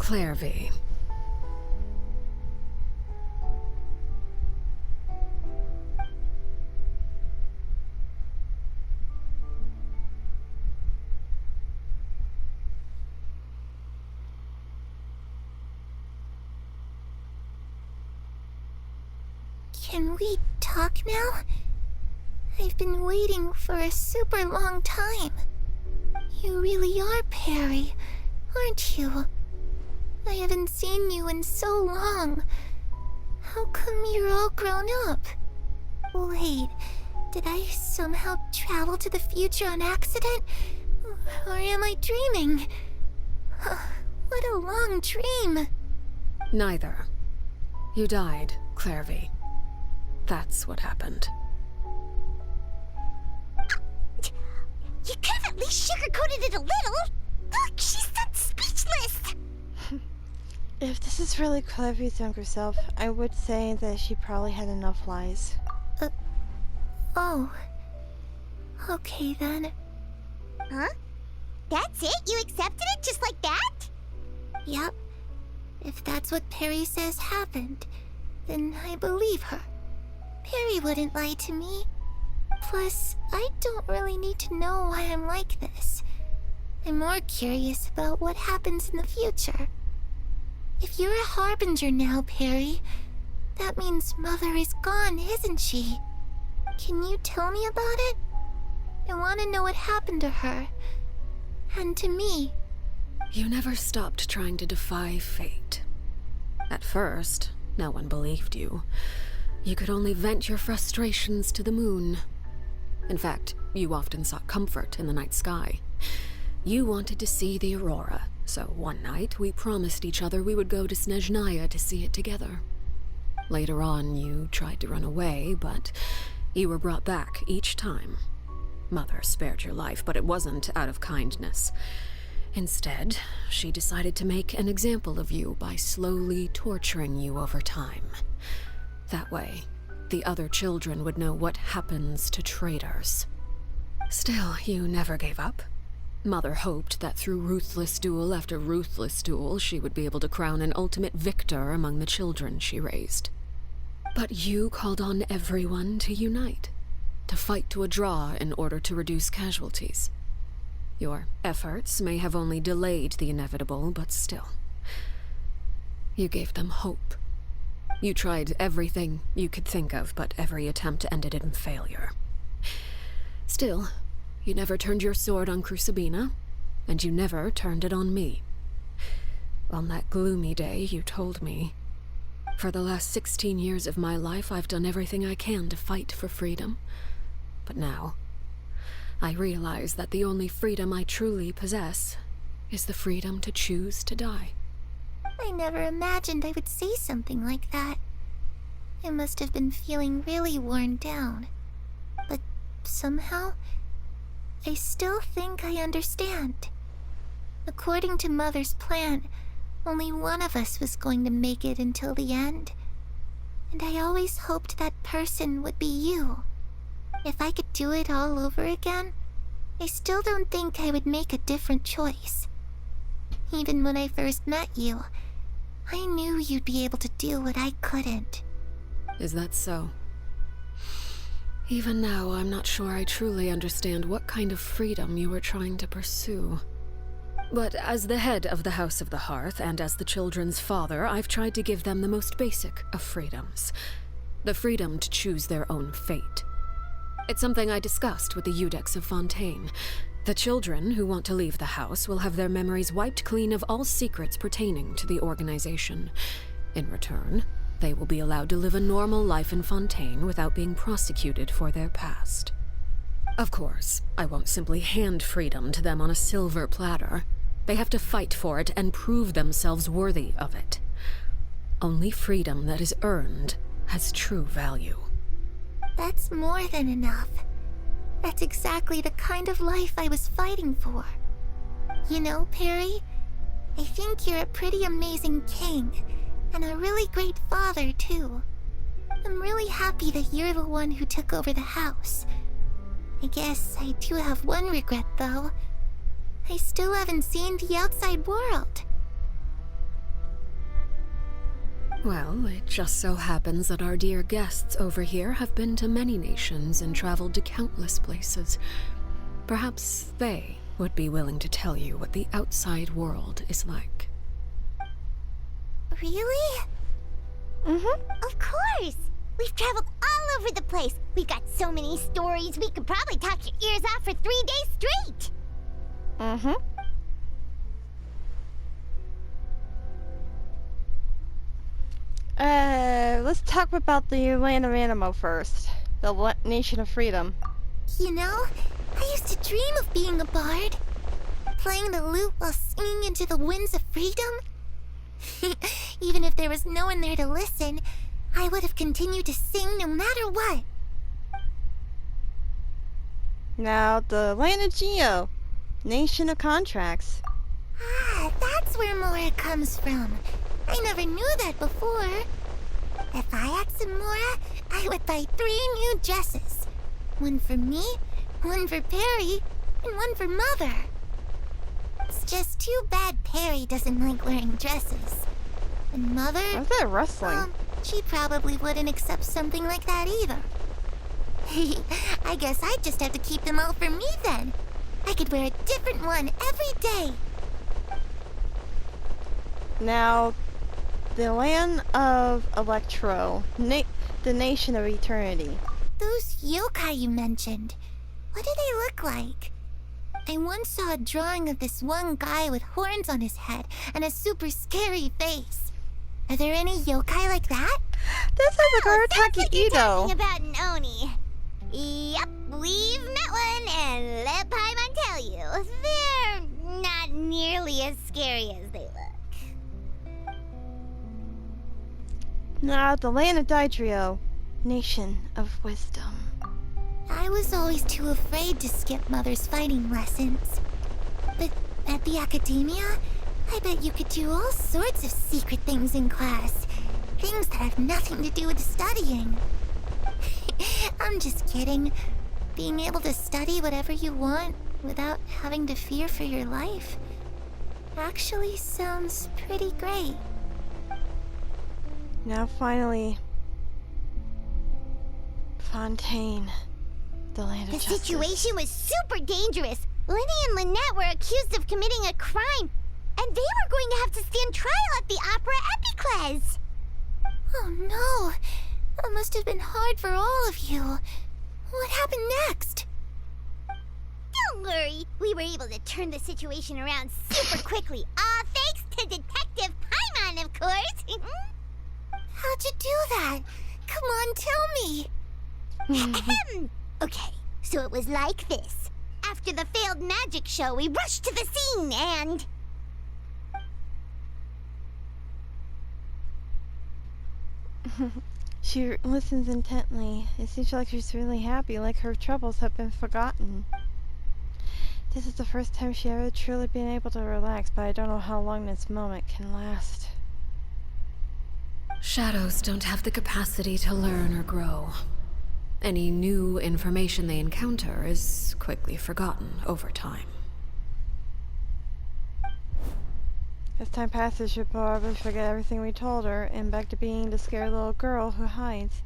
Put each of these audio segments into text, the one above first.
Clairvy. Can we talk now? I've been waiting for a super long time. You really are Perry, aren't you? I haven't seen you in so long. How come you're all grown up? Wait, did I somehow travel to the future on accident? Or am I dreaming? What a long dream. Neither. You died, Clairvy. That's what happened. You could have at least sugarcoated it a little. Look, she's that speechless. If this is really Clairvy's younger self, I would say that she probably had enough lies. Oh. Okay then. Huh? That's it? You accepted it just like that? Yep. If that's what Perry says happened, then I believe her. Perry wouldn't lie to me. Plus, I don't really need to know why I'm like this. I'm more curious about what happens in the future. If you're a harbinger now, Perry, that means Mother is gone, isn't she? Can you tell me about it? I want to know what happened to her. And to me. You never stopped trying to defy fate. At first, no one believed you. You could only vent your frustrations to the moon. In fact, you often sought comfort in the night sky. You wanted to see the aurora, so one night we promised each other we would go to Snezhnaya to see it together. Later on, you tried to run away, but you were brought back each time. Mother spared your life, but it wasn't out of kindness. Instead, she decided to make an example of you by slowly torturing you over time. That way, the other children would know what happens to traitors. Still, you never gave up. Mother hoped that through ruthless duel after ruthless duel, she would be able to crown an ultimate victor among the children she raised. But you called on everyone to unite, to fight to a draw in order to reduce casualties. Your efforts may have only delayed the inevitable, but still. You gave them hope. You tried everything you could think of, but every attempt ended in failure. Still, you never turned your sword on Crucibina, and you never turned it on me. On that gloomy day, you told me, "For the last 16 years of my life, I've done everything I can to fight for freedom. But now, I realize that the only freedom I truly possess is the freedom to choose to die." I never imagined I would say something like that. I must have been feeling really worn down. But somehow, I still think I understand. According to Mother's plan, only one of us was going to make it until the end. And I always hoped that person would be you. If I could do it all over again, I still don't think I would make a different choice. Even when I first met you, I knew you'd be able to do what I couldn't. Is that so? Even now, I'm not sure I truly understand what kind of freedom you were trying to pursue. But as the head of the House of the Hearth, and as the children's father, I've tried to give them the most basic of freedoms. The freedom to choose their own fate. It's something I discussed with the Iudex of Fontaine. The children who want to leave the house will have their memories wiped clean of all secrets pertaining to the organization. In return, they will be allowed to live a normal life in Fontaine without being prosecuted for their past. Of course, I won't simply hand freedom to them on a silver platter. They have to fight for it and prove themselves worthy of it. Only freedom that is earned has true value. That's more than enough. That's exactly the kind of life I was fighting for. You know, Perry, I think you're a pretty amazing king, and a really great father, too. I'm really happy that you're the one who took over the house. I guess I do have one regret, though. I still haven't seen the outside world. Well, it just so happens that our dear guests over here have been to many nations and traveled to countless places. Perhaps they would be willing to tell you what the outside world is like. Really? Mm-hmm. Of course! We've traveled all over the place. We've got so many stories, we could probably talk your ears off for 3 days straight! Mm-hmm. Let's talk about the land of Animo first. The Nation of Freedom. You know, I used to dream of being a bard. Playing the lute while singing into the winds of freedom. Even if there was no one there to listen, I would have continued to sing no matter what. Now, the land of Geo. Nation of Contracts. Ah, that's where Mora comes from. I never knew that before. If I had some Mora, I would buy 3 new dresses. One for me, one for Perry, and one for Mother. It's just too bad Perry doesn't like wearing dresses. And Mother... What's that rustling? She probably wouldn't accept something like that either. I guess I'd just have to keep them all for me then. I could wear a different one every day. Now, the land of Electro. The Nation of Eternity. Those yokai you mentioned, what do they look like? I once saw a drawing of this one guy with horns on his head and a super scary face. Are there any yokai like that? That sounds like Sounds Arataki like you're Ito. talking about an Oni. Yep, we've met one, and let Paimon tell you, they're not nearly as scary as they look. Now, the land of Daitrio. Nation of Wisdom. I was always too afraid to skip Mother's fighting lessons. But at the academia, I bet you could do all sorts of secret things in class. Things that have nothing to do with studying. I'm just kidding. Being able to study whatever you want without having to fear for your life actually sounds pretty great. Now, finally, Fontaine. The land of The justice. situation was super dangerous. Lenny and Lynette were accused of committing a crime, and they were going to have to stand trial at the Opera Epicles. Oh no, that must have been hard for all of you. What happened next? Don't worry, we were able to turn the situation around super quickly, all thanks to Detective Paimon, of course. How'd you do that? Come on, tell me. Okay, so it was like this. After the failed magic show, we rushed to the scene and... She listens intently. It seems like she's really happy, like her troubles have been forgotten. This is the first time she ever truly been able to relax, but I don't know how long this moment can last. Shadows don't have the capacity to learn or grow. Any new information they encounter is quickly forgotten over time. As time passes, she'll probably forget everything we told her, and back to being the scared little girl who hides.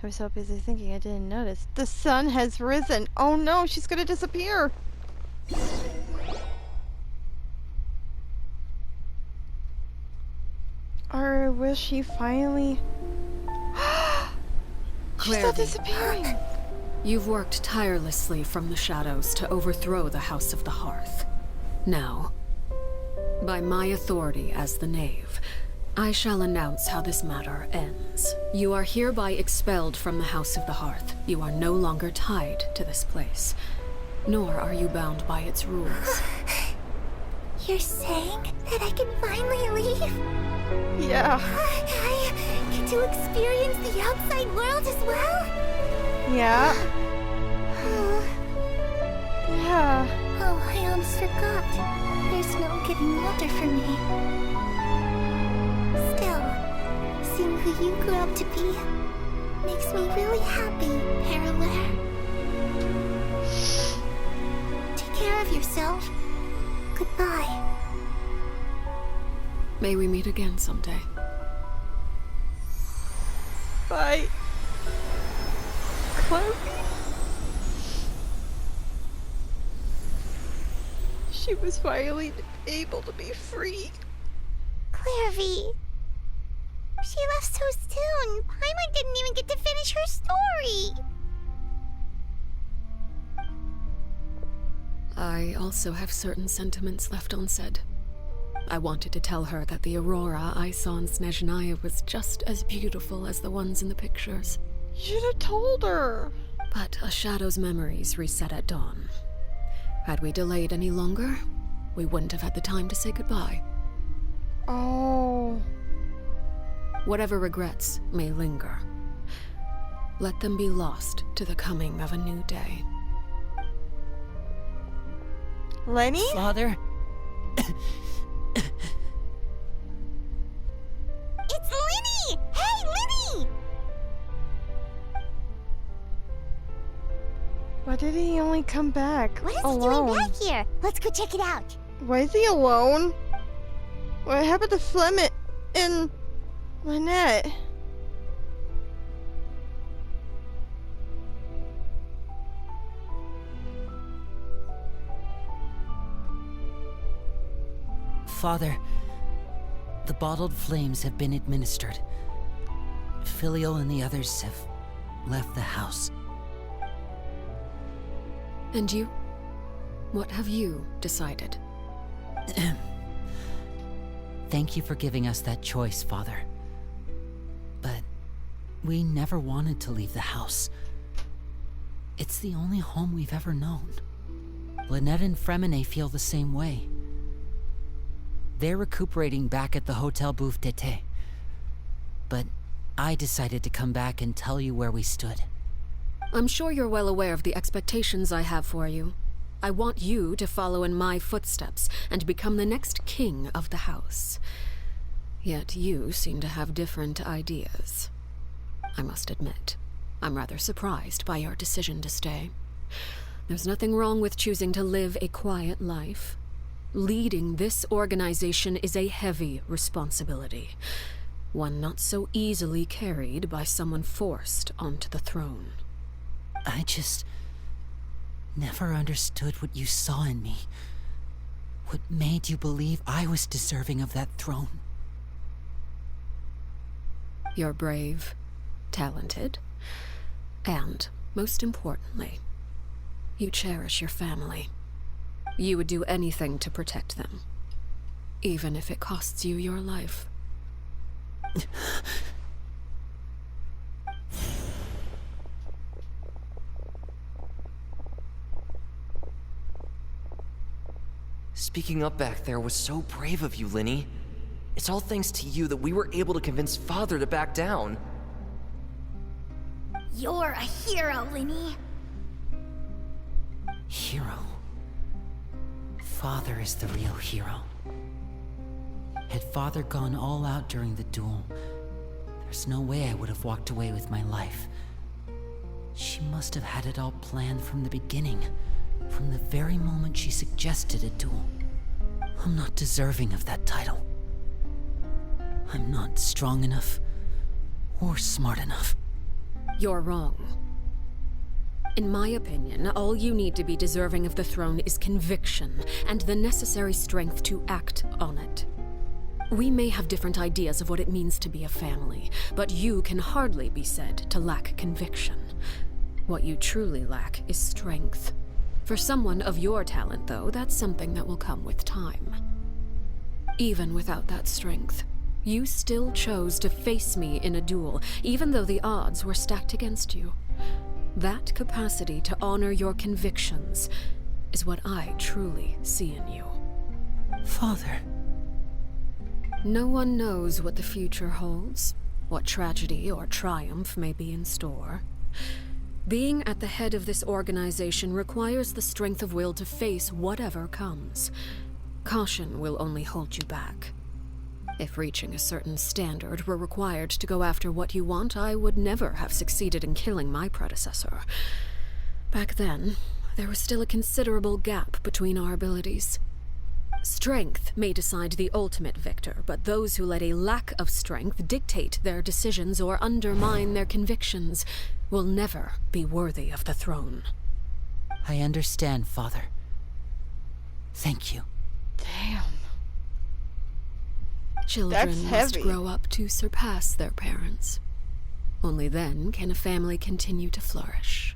I was so busy thinking I didn't notice. The sun has risen! Oh no, she's gonna disappear! Or will she finally... She's not Clarity. disappearing! You've worked tirelessly from the shadows to overthrow the House of the Hearth. Now, by my authority as the Knave, I shall announce how this matter ends. You are hereby expelled from the House of the Hearth. You are no longer tied to this place, nor are you bound by its rules. You're saying that I can finally leave? Yeah. I get to experience the outside world as well? Yeah. Yeah. Oh, I almost forgot. There's no getting older for me. Still, seeing who you grew up to be makes me really happy, Parallel. Take care of yourself. Goodbye. May we meet again someday. by Chloe. She was finally able to be free. Clairvy. She left so soon. Paimon didn't even get to finish her story. I also have certain sentiments left unsaid. I wanted to tell her that the aurora I saw in Snezhnaya was just as beautiful as the ones in the pictures. You should have told her. But a shadow's memories reset at dawn. Had we delayed any longer, we wouldn't have had the time to say goodbye. Oh. Whatever regrets may linger, let them be lost to the coming of a new day. Lenny? Father? It's Linny! Hey, Linny! Why did he only come back What is alone? he doing back here? Let's go check it out. Why is he alone? What happened to Flemit and Lynette? Father, the bottled flames have been administered. Filial and the others have left the house. And you? What have you decided? Thank you for giving us that choice, Father. But we never wanted to leave the house. It's the only home we've ever known. Lynette and Fremine feel the same way. They're recuperating back at the Hotel Bouffe d'été. But I decided to come back and tell you where we stood. I'm sure you're well aware of the expectations I have for you. I want you to follow in my footsteps and become the next king of the house. Yet you seem to have different ideas. I must admit, I'm rather surprised by your decision to stay. There's nothing wrong with choosing to live a quiet life. Leading this organization is a heavy responsibility, one not so easily carried by someone forced onto the throne. I just never understood what you saw in me. What made you believe I was deserving of that throne? You're brave, talented, and, most importantly, you cherish your family. You would do anything to protect them, even if it costs you your life. Speaking up back there was so brave of you, Linny. It's all thanks to you that we were able to convince Father to back down. You're a hero, Linny. Hero. Father is the real hero. Had Father gone all out during the duel, there's no way I would have walked away with my life. She must have had it all planned from the beginning, from the very moment she suggested a duel. I'm not deserving of that title. I'm not strong enough or smart enough. You're wrong. In my opinion, all you need to be deserving of the throne is conviction and the necessary strength to act on it. We may have different ideas of what it means to be a family, but you can hardly be said to lack conviction. What you truly lack is strength. For someone of your talent, though, that's something that will come with time. Even without that strength, you still chose to face me in a duel, even though the odds were stacked against you. That capacity to honor your convictions is what I truly see in you. Father. No one knows what the future holds, what tragedy or triumph may be in store. Being at the head of this organization requires the strength of will to face whatever comes. Caution will only hold you back. If reaching a certain standard were required to go after what you want, I would never have succeeded in killing my predecessor. Back then, there was still a considerable gap between our abilities. Strength may decide the ultimate victor, but those who let a lack of strength dictate their decisions or undermine their convictions will never be worthy of the throne. I understand, Father. Thank you. Damn. Children That's must heavy. grow up to surpass their parents. Only then can a family continue to flourish.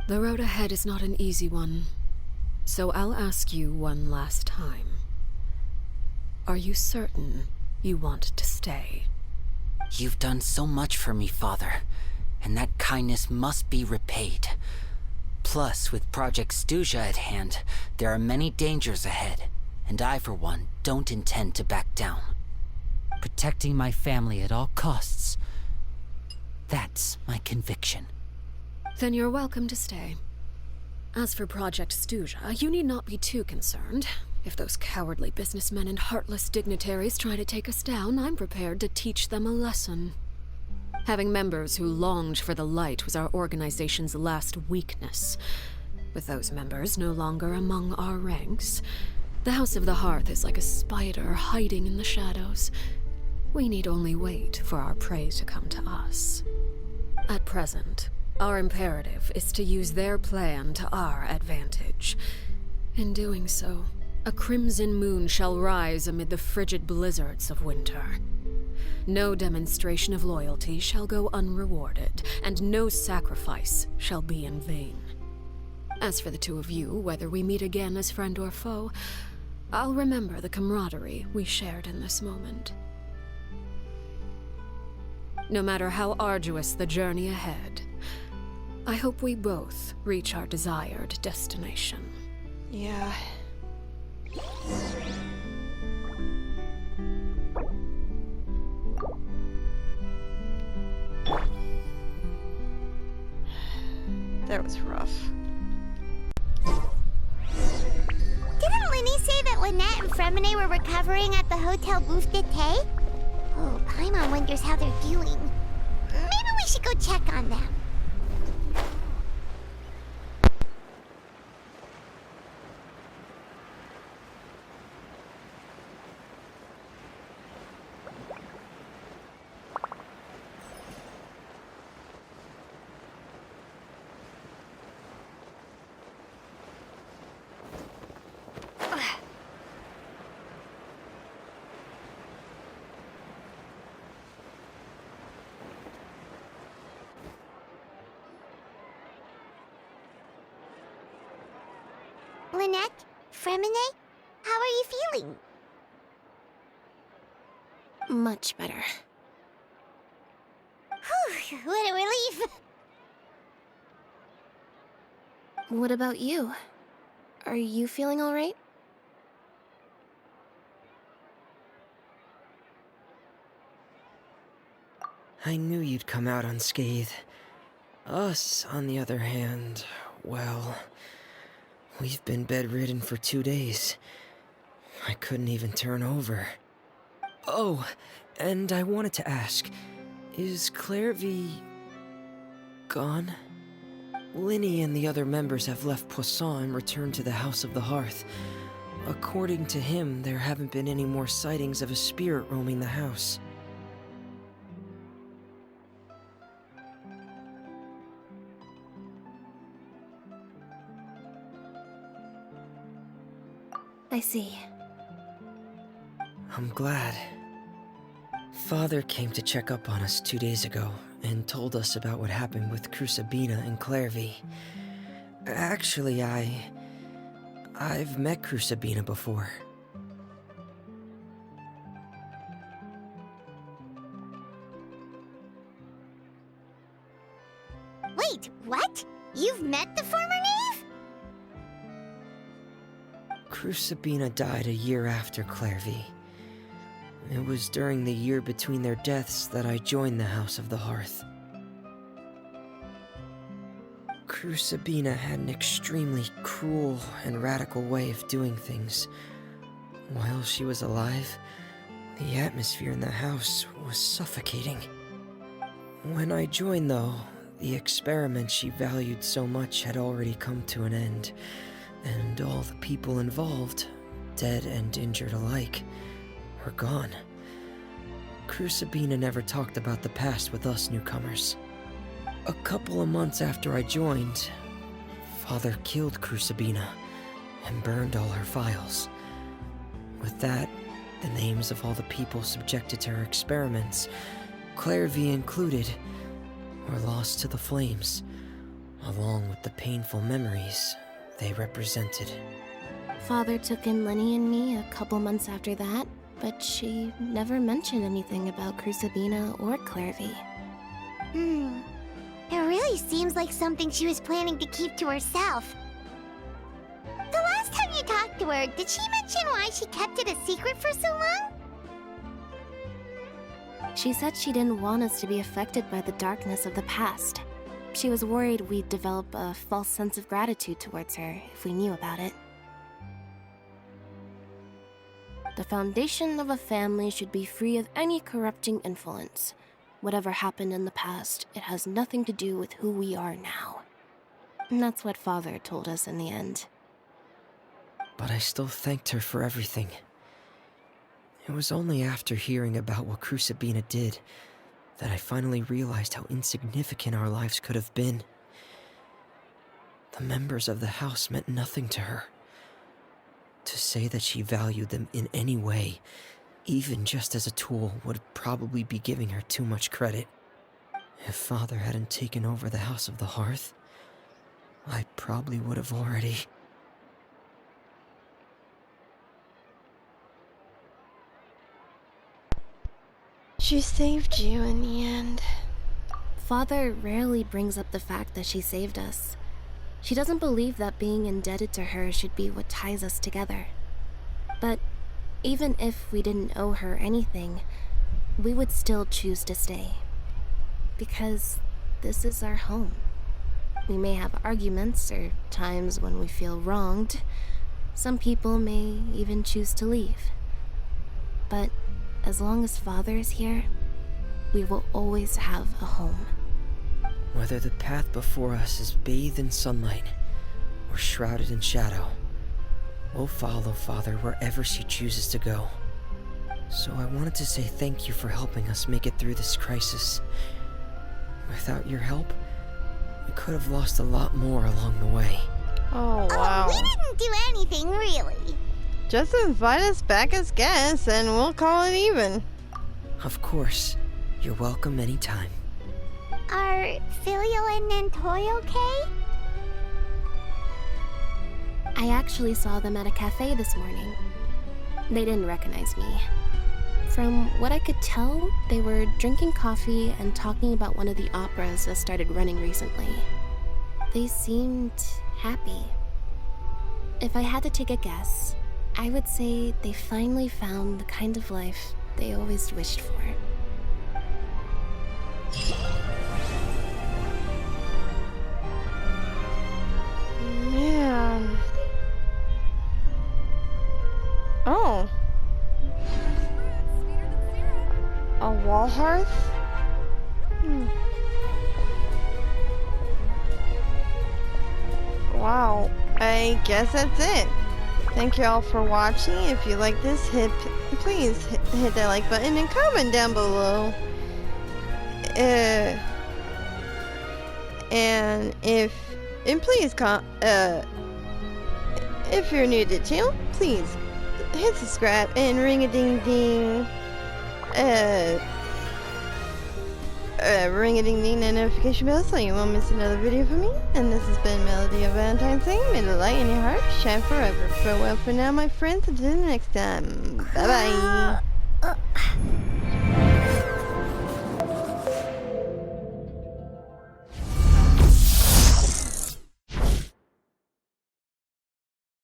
The road ahead is not an easy one, so I'll ask you one last time. Are you certain you want to stay? You've done so much for me, Father, and that kindness must be repaid. Plus, with Project Stuja at hand, there are many dangers ahead, and I, for one, don't intend to back down. Protecting my family at all costs. That's my conviction. Then you're welcome to stay. As for Project Stuja, you need not be too concerned. If those cowardly businessmen and heartless dignitaries try to take us down, I'm prepared to teach them a lesson. Having members who longed for the light was our organization's last weakness. With those members no longer among our ranks, the House of the Hearth is like a spider hiding in the shadows. We need only wait for our prey to come to us. At present, our imperative is to use their plan to our advantage. In doing so, a crimson moon shall rise amid the frigid blizzards of winter. No demonstration of loyalty shall go unrewarded, and no sacrifice shall be in vain. As for the two of you, whether we meet again as friend or foe, I'll remember the camaraderie we shared in this moment. No matter how arduous the journey ahead, I hope we both reach our desired destination. Yeah. That was rough. Didn't Linny say that Lynette and Fremine were recovering at the Hotel Bouffe d'été? Oh, Paimon wonders how they're doing. Maybe we should go check on them. Lynette? Fremine? How are you feeling? Much better. Whew, what a relief! What about you? Are you feeling alright? I knew you'd come out unscathed. Us, on the other hand, well, we've been bedridden for 2 days. I couldn't even turn over. Oh, and I wanted to ask, is Clairvy gone? Linny and the other members have left Poisson and returned to the House of the Hearth. According to him, there haven't been any more sightings of a spirit roaming the house. I see. I'm glad. Father came to check up on us 2 days ago and told us about what happened with Crusabina and Clairvy. Actually, I've met Crusabina before. Wait, what? You've met the former knave? Crusabina died a year after Clairvy. It was during the year between their deaths that I joined the House of the Hearth. Crusabina had an extremely cruel and radical way of doing things. While she was alive, the atmosphere in the house was suffocating. When I joined, though, the experiment she valued so much had already come to an end, and all the people involved dead and injured alike, were gone. Crucibina never talked about the past with us newcomers. A couple of months after I joined, Father killed Crucibina and burned all her files. With that, the names of all the people subjected to her experiments, Clairvy included, were lost to the flames, along with the painful memories they represented. Father took in Lenny and me a couple months after that, but she never mentioned anything about Crucibina or Clairvy. It really seems like something she was planning to keep to herself. The last time you talked to her, did she mention why she kept it a secret for so long? She said she didn't want us to be affected by the darkness of the past. She was worried we'd develop a false sense of gratitude towards her if we knew about it. The foundation of a family should be free of any corrupting influence. Whatever happened in the past, it has nothing to do with who we are now. And that's what Father told us in the end. But I still thanked her for everything. It was only after hearing about what Crucibina did that I finally realized how insignificant our lives could have been. The members of the house meant nothing to her. To say that she valued them in any way, even just as a tool, would probably be giving her too much credit. If Father hadn't taken over the House of the Hearth, I probably would have already... She saved you in the end. Father rarely brings up the fact that she saved us. She doesn't believe that being indebted to her should be what ties us together. But even if we didn't owe her anything, we would still choose to stay. Because this is our home. We may have arguments or times when we feel wronged. Some people may even choose to leave. But as long as Father is here, we will always have a home. Whether the path before us is bathed in sunlight or shrouded in shadow, we'll follow Father wherever she chooses to go. So I wanted to say thank you for helping us make it through this crisis. Without your help, we could have lost a lot more along the way. Oh, wow. Oh, we didn't do anything, really. Just invite us back as guests and we'll call it even. Of course. You're welcome anytime. Are Filio and Nantoy okay? I actually saw them at a cafe this morning. They didn't recognize me. From what I could tell, they were drinking coffee and talking about one of the operas that started running recently. They seemed happy. If I had to take a guess, I would say they finally found the kind of life they always wished for. Man. Oh. A wall hearth? Wow. I guess that's it. Thank you all for watching. If you like this, please hit that like button and comment down below. If you're new to the channel, please hit subscribe and ring-a-ding-ding. Ring-a-ding-ding that notification bell so you won't miss another video from me. And this has been Melody of Valentine's Day. May the light in your heart shine forever. Farewell for now, my friends. Until the next time. Bye-bye.